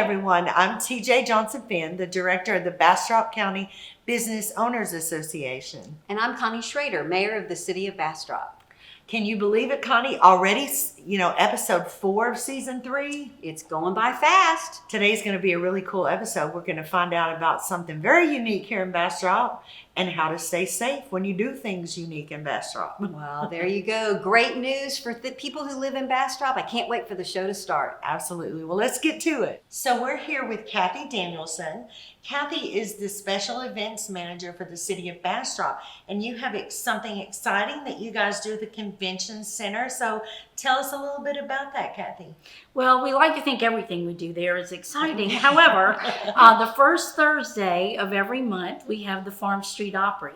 everyone. I'm TJ Johnson-Finn, the director of the Bastrop County Business Owners Association. And I'm Connie Schroeder, mayor of the city of Bastrop. Can you believe it, Connie? Already, episode 4 of season 3? It's going by fast. Today's going to be a really cool episode. We're going to find out about something very unique here in Bastrop and how to stay safe when you do things unique in Bastrop. Well, there you go. Great news for the people who live in Bastrop. I can't wait for the show to start. Absolutely. Well, let's get to it. So we're here with Kathy Danielson. Kathy is the Special Events Manager for the city of Bastrop, and you have something exciting that you guys do at the Convention Center. So tell us a little bit about that, Kathy. Well, we like to think everything we do there is exciting. However, the first Thursday of every month, we have the Farm Street Opry.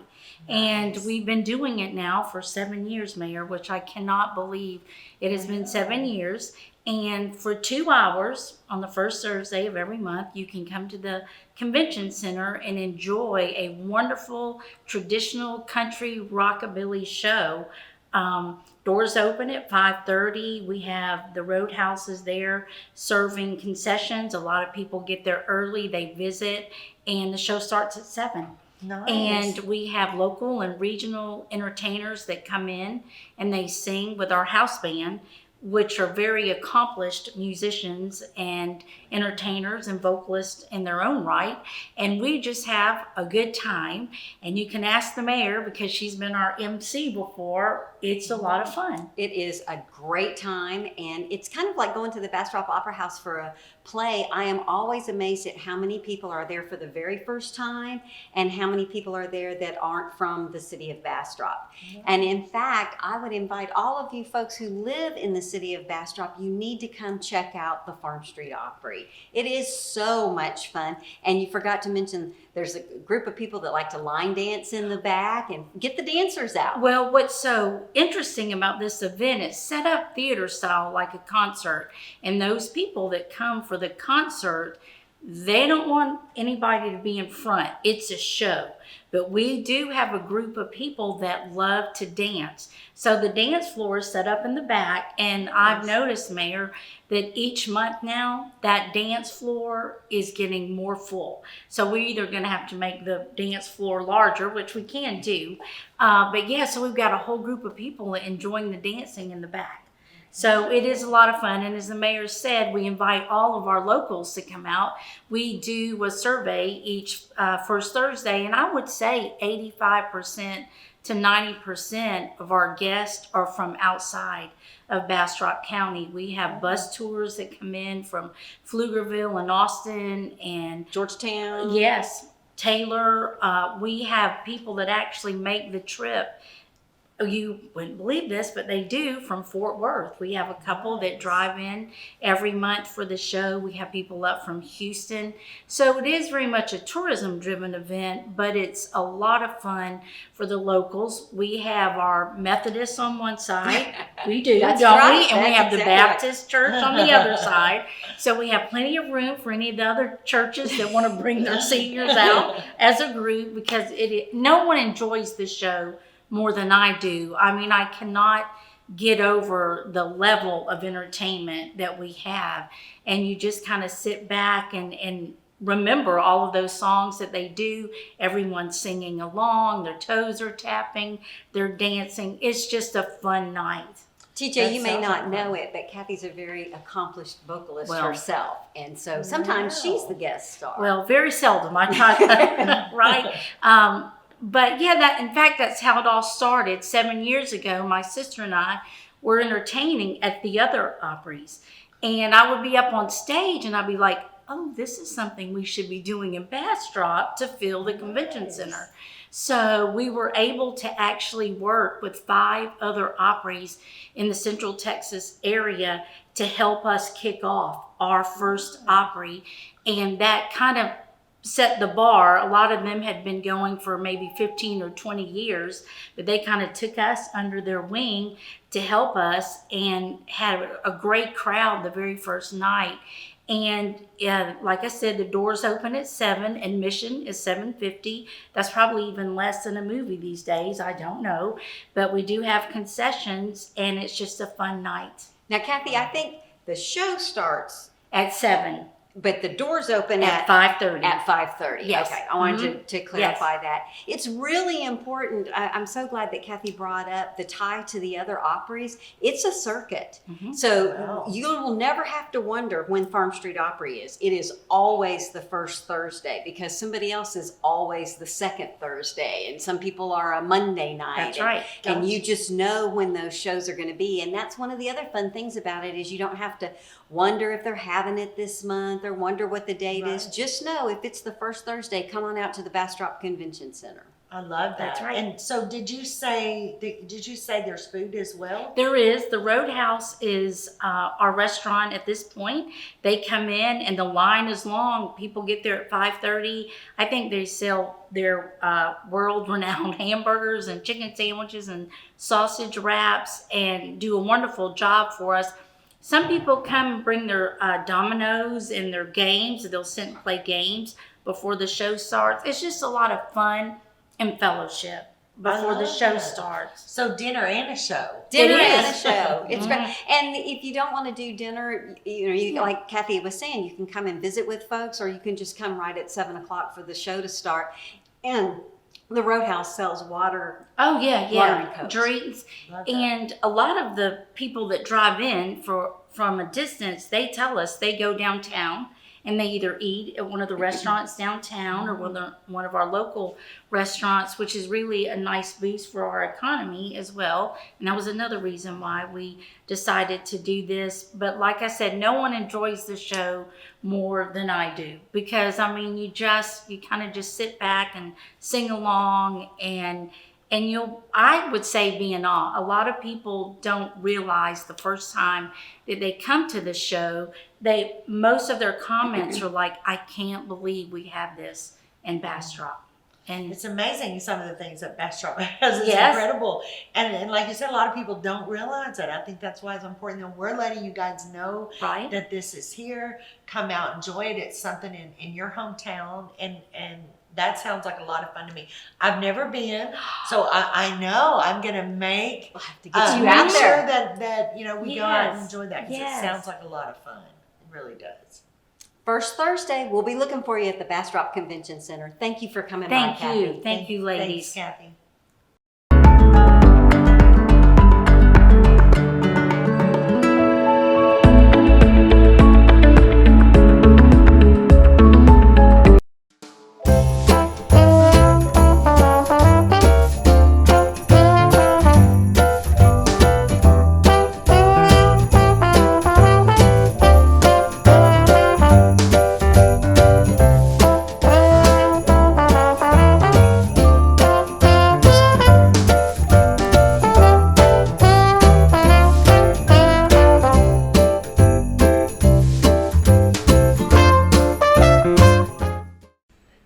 And we've been doing it now for 7 years, Mayor, which I cannot believe. It has been 7 years. And for 2 hours on the first Thursday of every month, you can come to the Convention Center and enjoy a wonderful traditional country rockabilly show. Doors open at 5:30. We have the roadhouses there serving concessions. A lot of people get there early, they visit, and the show starts at 7. Nice. And we have local and regional entertainers that come in and they sing with our house band, which are very accomplished musicians and entertainers and vocalists in their own right. And we just have a good time. And you can ask the mayor because she's been our MC before. It's a lot of fun. It is a great time, and it's kind of like going to the Bastrop Opera House for a play. I am always amazed at how many people are there for the very first time and how many people are there that aren't from the city of Bastrop. Mm-hmm. And in fact, I would invite all of you folks who live in the city of Bastrop, you need to come check out the Farm Street Opry. It is so much fun. And you forgot to mention there's a group of people that like to line dance in the back and get the dancers out. Well, what's so interesting about this event, it's set up theater style like a concert. And those people that come for the concert, they don't want anybody to be in front. It's a show. But we do have a group of people that love to dance. So the dance floor is set up in the back. And I've noticed, Mayor, that each month now, that dance floor is getting more full. So we're either going to have to make the dance floor larger, which we can do. But yeah, so we've got a whole group of people enjoying the dancing in the back. So it is a lot of fun. And as the mayor said, we invite all of our locals to come out. We do a survey each first Thursday, and I would say 85% to 90% of our guests are from outside of Bastrop County. We have bus tours that come in from Pflugerville and Austin and Georgetown. Yes, Taylor. We have people that actually make the trip. You wouldn't believe this, but they do, from Fort Worth. We have a couple that drive in every month for the show. We have people up from Houston. So it is very much a tourism-driven event, but it's a lot of fun for the locals. We have our Methodists on one side. We do, That's don't right. we? And we have That's the exactly Baptist church on the other side. So we have plenty of room for any of the other churches that want to bring their seniors out as a group, because no one enjoys the show more than I do. I mean, I cannot get over the level of entertainment that we have. And you just kind of sit back and remember all of those songs that they do. Everyone's singing along, their toes are tapping, they're dancing. It's just a fun night. TJ, you may not know it, but Kathy's a very accomplished vocalist herself. And so sometimes she's the guest star. Well, very seldom. I try to, right? But yeah, in fact, that's how it all started. 7 years ago, my sister and I were entertaining at the other Opries. And I would be up on stage and I'd be like, oh, this is something we should be doing in Bastrop to fill the convention center. So we were able to actually work with 5 other Opries in the Central Texas area to help us kick off our first Opry. And that kind of set the bar. A lot of them had been going for maybe 15 or 20 years, but they kind of took us under their wing to help us and had a great crowd the very first night. And like I said, the doors open at 7, admission is $7.50. That's probably even less than a movie these days, I don't know. But we do have concessions and it's just a fun night. Now, Kathy, I think the show starts at 7. But the doors open At 5:30. At 5:30. Yes. Okay. I wanted to clarify that. It's really important. I'm so glad that Kathy brought up the tie to the other Opries. It's a circuit. So Wow. you will never have to wonder when Farm Street Opry is. It is always the first Thursday because somebody else is always the second Thursday. And some people are a Monday night. That's right. And you just know when those shows are going to be. And that's one of the other fun things about it is you don't have to wonder if they're having it this month or wonder what the date is. Just know if it's the first Thursday, come on out to the Bastrop Convention Center. I love that. That's right. And so did you say there's food as well? There is. The Roadhouse is our restaurant at this point. They come in and the line is long. People get there at 5:30. I think they sell their world-renowned hamburgers and chicken sandwiches and sausage wraps and do a wonderful job for us. Some people come and bring their dominoes and their games. They'll sit and play games before the show starts. It's just a lot of fun and fellowship before the show that. starts. So dinner and a show. Dinner It and a is. show. It's great. And if you don't want to do dinner, like Kathy was saying, you can come and visit with folks, or you can just come right at 7:00 for the show to start. And the Roadhouse sells water. Oh yeah, Water and yeah, Cokes. drinks. Love that. And a lot of the people that drive in from a distance, they tell us they go downtown and they either eat at one of the restaurants downtown or one of our local restaurants, which is really a nice boost for our economy as well. And that was another reason why we decided to do this. But like I said, no one enjoys the show more than I do, because I mean, you kind of just sit back and sing along and I would say be in awe. A lot of people don't realize the first time that they come to the show, most of their comments are like, I can't believe we have this in Bastrop. And It's amazing some of the things that Bastrop has. It's Yes. incredible. And like you said, a lot of people don't realize it. I think that's why it's important that we're letting you guys know right? that this is here. Come out, enjoy it. It's something in your hometown. And that sounds like a lot of fun to me. I've never been, so I know I'm going to make We'll have to get you out make there. sure that we go out and Yes. enjoy that, because Yes. it sounds like a lot of fun. It really does. First Thursday, we'll be looking for you at the Bastrop Convention Center. Thank you for coming by, Thank Kathy. you. Thank you, ladies. Thanks, Kathy.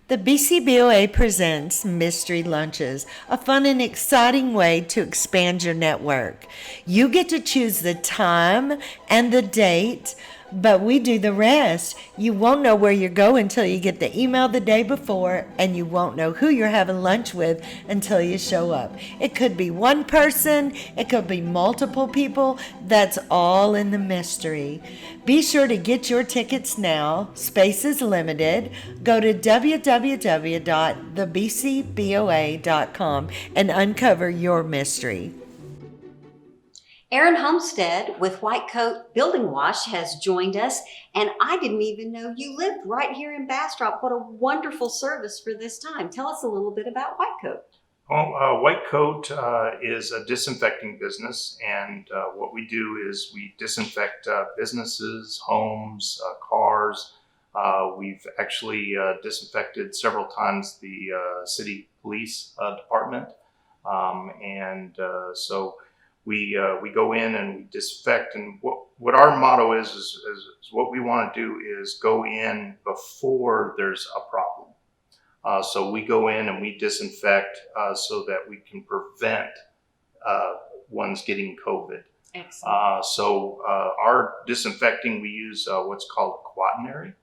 The BCBOA presents Mystery Lunches, a fun and exciting way to expand your network. You get to choose the time and the date, but we do the rest. You won't know where you're going until you get the email the day before, and you won't know who you're having lunch with until you show up. It could be one person, it could be multiple people. That's all in the mystery. Be sure to get your tickets now. Space is limited. Go to www.thebcboa.com and uncover your mystery. Aaron Olmsted with White Coat Building Wash has joined us, and I didn't even know you lived right here in Bastrop. What a wonderful service for this time. Tell us a little bit about White Coat. Well, White Coat is a disinfecting business, and what we do is we disinfect businesses, homes, cars. We've actually disinfected several times the city police department, so we go in and we disinfect. And what our motto is what we want to do is go in before there's a problem. So we go in and we disinfect so that we can prevent ones getting COVID. Excellent. Our disinfecting, we use what's called a quaternary,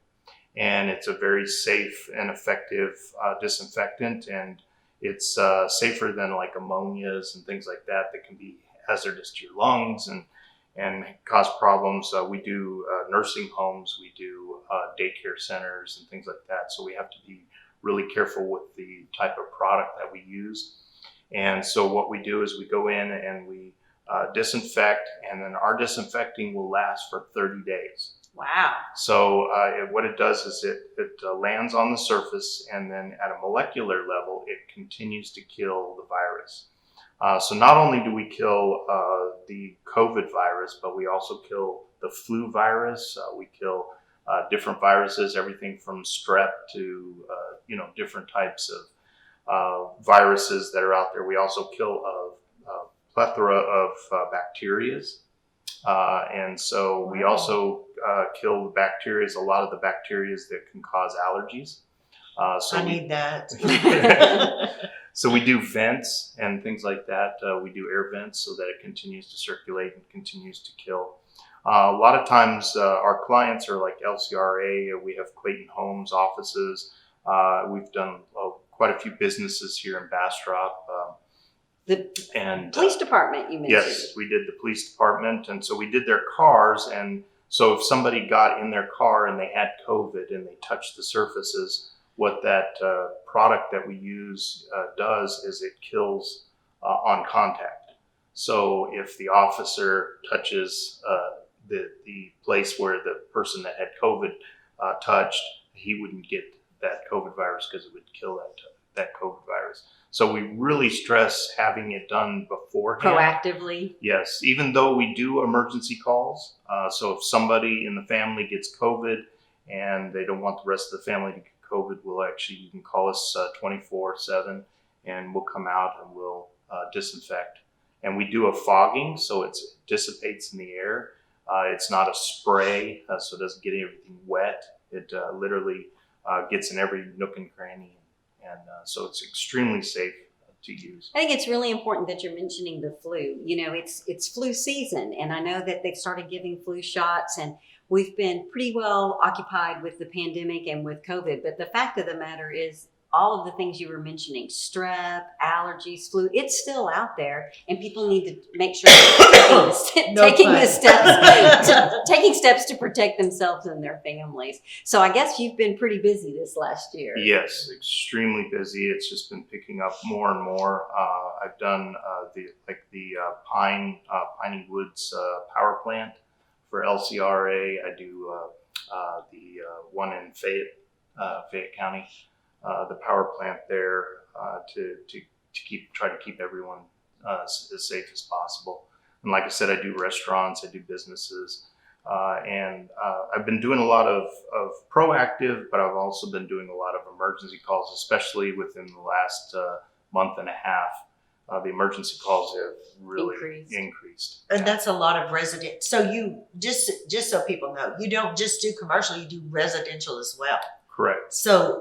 and it's a very safe and effective disinfectant, and it's safer than like ammonias and things like that can be hazardous to your lungs, and and cause problems. We do nursing homes, we do daycare centers and things like that. So we have to be really careful with the type of product that we use. And so what we do is we go in and we disinfect, and then our disinfecting will last for 30 days. Wow. So what it does is it lands on the surface, and then at a molecular level, it continues to kill the virus. So not only do we kill the COVID virus, but we also kill the flu virus. We kill different viruses, everything from strep to different types of viruses that are out there. We also kill a plethora of bacterias. And so we also kill the bacteria, a lot of the bacteria that can cause allergies. I need that. So we do vents and things like that. We do air vents so that it continues to circulate and continues to kill. A lot of times our clients are like LCRA. We have Clayton Homes offices. We've done quite a few businesses here in Bastrop. The police department you mentioned. Yes, we did the police department, and so we did their cars. And so if somebody got in their car and they had COVID and they touched the surfaces, what that product that we use does is it kills on contact. So if the officer touches the place where the person that had COVID touched, he wouldn't get that COVID virus because it would kill that COVID virus. So we really stress having it done beforehand. Proactively. Yes, even though we do emergency calls. So if somebody in the family gets COVID and they don't want the rest of the family to get COVID, you can call us 24/7 and we'll come out and we'll disinfect. And we do a fogging, so it dissipates in the air. It's not a spray, so it doesn't get everything wet. It literally gets in every nook and cranny. And so it's extremely safe to use. I think it's really important that you're mentioning the flu. It's flu season, and I know that they've started giving flu shots, and we've been pretty well occupied with the pandemic and with COVID. But the fact of the matter is, all of the things you were mentioning, strep, allergies, flu, it's still out there, and people need to make sure they're taking steps to protect themselves and their families. So I guess you've been pretty busy this last year. Yes, extremely busy. It's just been picking up more and more. I've done the Piney Woods power plant for LCRA. I do the one in Fayette County. The power plant there to try to keep everyone as safe as possible. And like I said, I do restaurants, I do businesses, and I've been doing a lot of proactive, but I've also been doing a lot of emergency calls, especially within the last month and a half. The emergency calls have really increased. And that's a lot of resident. So you just so people know, you don't just do commercial, you do residential as well. Correct. So,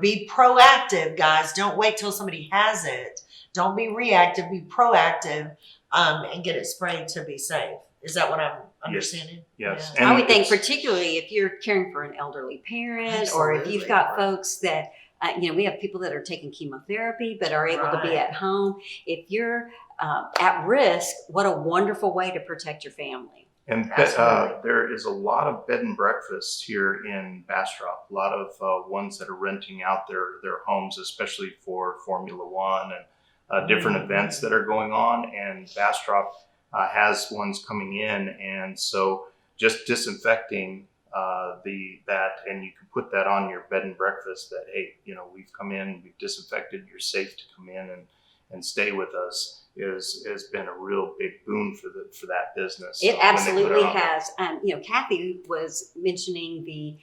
be proactive, guys. Don't wait till somebody has it. Don't be reactive, be proactive, and get it sprayed to be safe. Is that what I'm understanding? Yes. Yeah. I would think particularly if you're caring for an elderly parent, or if you've got folks that, we have people that are taking chemotherapy but are able to be at home. If you're at risk, what a wonderful way to protect your family. And there is a lot of bed and breakfasts here in Bastrop. A lot of ones that are renting out their homes, especially for Formula One and different events that are going on. And Bastrop has ones coming in, and so just disinfecting that, and you can put that on your bed and breakfast. That we've come in, we've disinfected. You're safe to come in and stay with us. Has been a real big boon for that business. It absolutely has. Kathy was mentioning the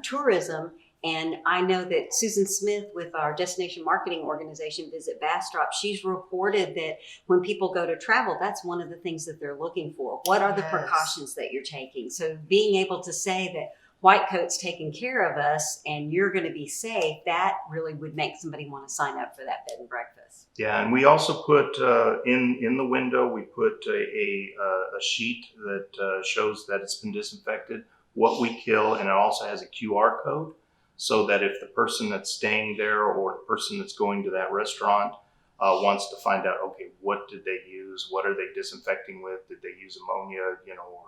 tourism, and I know that Susan Smith with our destination marketing organization, Visit Bastrop, she's reported that when people go to travel, that's one of the things that they're looking for. What are the precautions that you're taking? So being able to say that White Coat's taking care of us and you're going to be safe, that really would make somebody want to sign up for that bed and breakfast. Yeah, and we also put in the window, we put a sheet that shows that it's been disinfected, what we kill, and it also has a QR code so that if the person that's staying there or the person that's going to that restaurant wants to find out, okay, what did they use? What are they disinfecting with? Did they use ammonia,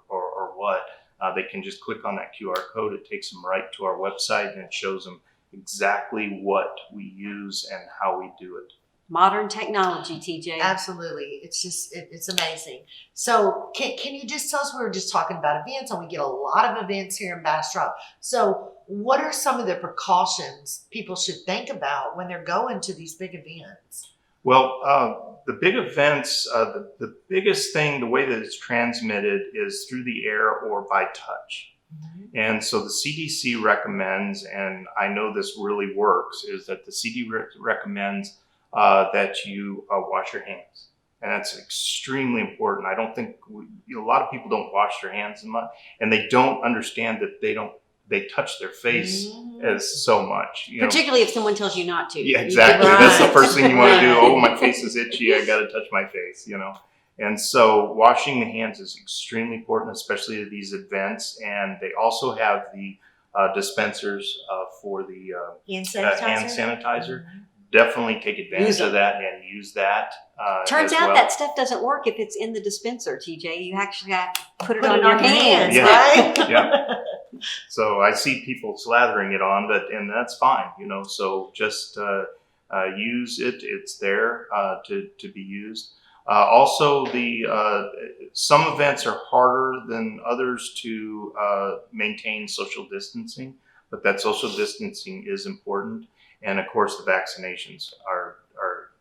or what? They can just click on that QR code. It takes them right to our website, and it shows them exactly what we use and how we do it. Modern technology, TJ. Absolutely. It's just, it's amazing. So can you just tell us, we were just talking about events and we get a lot of events here in Bastrop. So what are some of the precautions people should think about when they're going to these big events? Well, the big events, the biggest thing, the way that it's transmitted is through the air or by touch. Mm-hmm. And so the CDC recommends, and I know this really works, is that the CDC recommends that you wash your hands. And that's extremely important. I don't think, a lot of people don't wash their hands much, and they don't understand that they touch their face as so much. Particularly if someone tells you not to. Yeah, exactly. That's the first thing you want to do. Oh, my face is itchy. I got to touch my face, And so washing the hands is extremely important, especially at these events. And they also have the dispensers for the hand sanitizer. Mm-hmm. Definitely take advantage of that and use that. Turns out that stuff doesn't work if it's in the dispenser, TJ. You actually have to put it on your hands, right? Yeah. So I see people slathering it on, and that's fine, So just use it. It's there to be used. Also, some events are harder than others to maintain social distancing, but that social distancing is important. And of course, the vaccinations are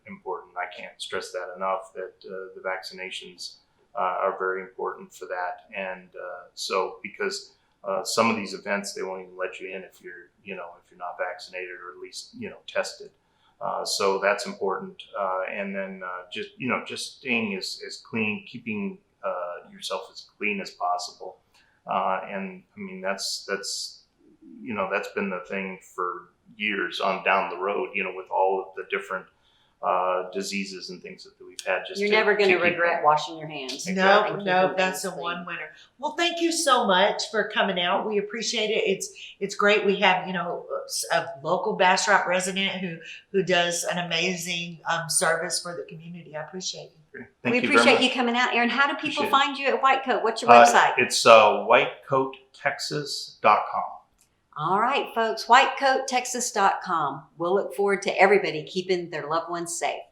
important. I can't stress that enough, that the vaccinations are very important for that. And so because some of these events, they won't even let you in if you're not vaccinated or at least, tested. So that's important. And then just staying as clean, keeping yourself as clean as possible. And I mean, that's been the thing for years on down the road, with all of the different diseases and things that we've had. You're never going to regret washing your hands. No, that's a one winner. Well, thank you so much for coming out. We appreciate it. It's great. We have, a local Bastrop resident who does an amazing service for the community. I appreciate you. We appreciate you coming out, Aaron. How do people find you at White Coat? What's your website? It's whitecoattexas.com. All right, folks, whitecoattexas.com. We'll look forward to everybody keeping their loved ones safe.